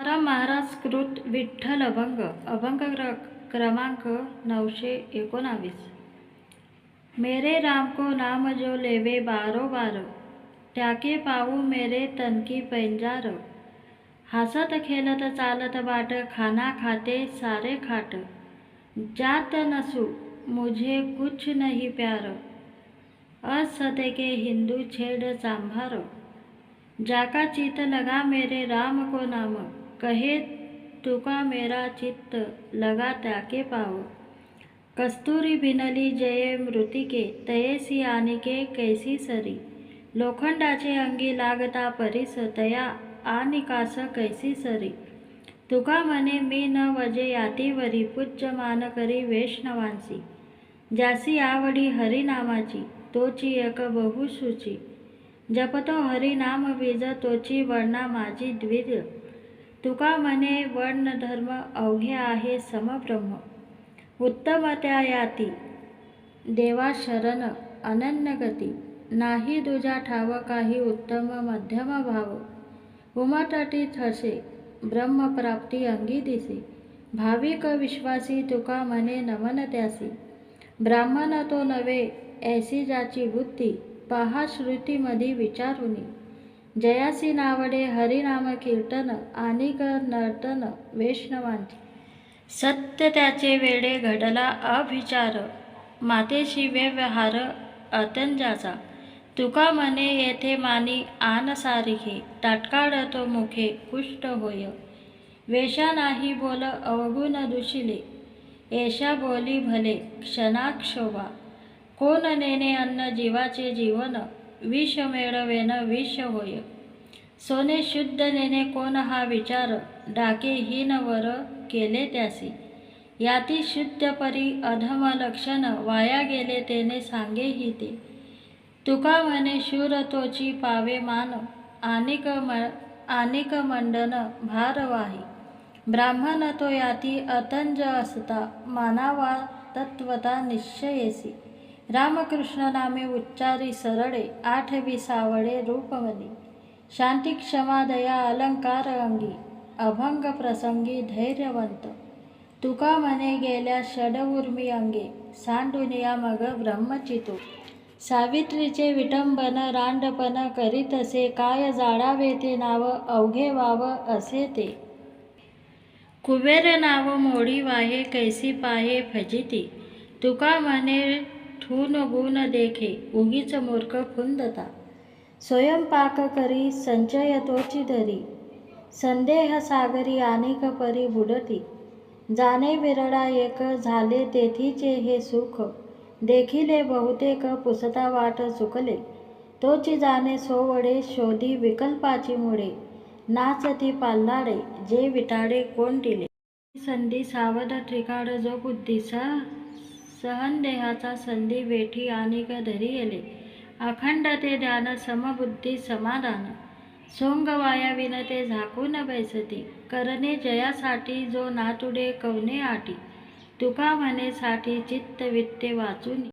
तुकाराम महाराज कृत विठ्ठल अभंग क्रमांक 919। मेरे राम को नाम जो लेवे बारो बार, त्याके पाऊ मेरे तन की पैंजार। हसत खेलत चालत बाट, खाना खाते सारे खाट। जात नसू मुझे कुछ नहीं प्यार, असते के हिंदू छेड़ सांभार। जाका चित लगा मेरे राम को नाम, कहे तुका मेरा चित्त लगा त्याके पाव। कस्तुरी भिनली जये मृतिके, तयेसी आनिके कैसी सरी। लोखंडाचे अंगी लागता परिस, तया आनिकास कैसी सरी। तुका म्हणे मी न वजे यातीवरी, पूज्य मान करी वैष्णवांसी। ज्यासी आवडी हरिनामाची, तोची एक बहुसूची। जपतो हरिनाम बीज, तोची वळणा माझी द्विज। तुका म्हणे वर्ण धर्म अवघे आहे समब्रह्म, उत्तम त्या याती देवा शरण अनन्य गती। नाही दुजा ठाव काही उत्तम मध्यम भाव, उमटटी ठसे ब्रह्मप्राप्ती अंगी दिसे। भाविक विश्वासी तुका म्हणे नमन त्यासी, ब्राह्मण तो नव्हे ऐसी ज्याची बुद्धी। पहा श्रुतीमधी विचारुनी, जयासी नावडे हरिनाम कीर्तन, आनिक नर्तन वैष्णवांची। सत्य त्याचे वेडे घडला अभिचार, मातेशी व्यवहार अतंजाचा। तुका म्हणे येथे मानी आन सारिखे, ताटकाळ तो मुखे कुष्ट होय। वेशा नाही बोल अवगुण दुशिले, ऐशा बोली भले क्षणाक्षोभा। कोण नेणे अन्न जीवाचे जीवन, विष मिळवेन विष होय। सोने शुद्ध नेणे कोण हा विचार, डाके हीन वर केले त्यासी। याती शुद्ध परी अधम लक्षण, वाया गेले तेने सांगेही ते। तुका म्हणे शूर तोची पावे मान, आनिक मंडन भारवाही। ब्राह्मण तो याती अतंज असता, मानावा तत्वता निश्चयेसी। रामकृष्ण नामे उच्चारी सरळे, आठवी सावळे रूपवनी। शांती क्षमा दया अलंकार अंगी, अभंग प्रसंगी धैर्यवंत। तुका म्हणे गेल्या षडऊर्मी अंगे, सांडुनिया मग ब्रह्मचितो। सावित्रीचे विटंबन रांडपण करीतसे, काय जाळावे ते नाव अवघे वाव असे ते। कुबेर नाव मोडी वाहे, कैसी पाहे फजिती। तुका म्हणे ठून गुण देखे, उगीच मूर्ख फुंदता। स्वयंपाक करी संचय तोची धरी, संदेह सागरी आनिक परी बुडती। जाणे विरळा एक झाले तेथीचे हे सुख, देखिले बहुतेक पुसता वाट चुकले। तोची जाणे सोवडे शोधी विकल्पाची मुळे, नाचती पाल्हाडे जे विटाळे कोण दिले। संधी सावध त्रिकाळ जो बुद्धी, सहनदेहाचा संधी वेठी आनिक धरी येले। अखंड ते ध्यान समबुद्धी समाधान, सोंग वाया विनते झाकून बैसती। करणे जयासाठी जो नातुडे कवने आटी, तुका म्हणे साठी चित्त वित्ते वाचूनी।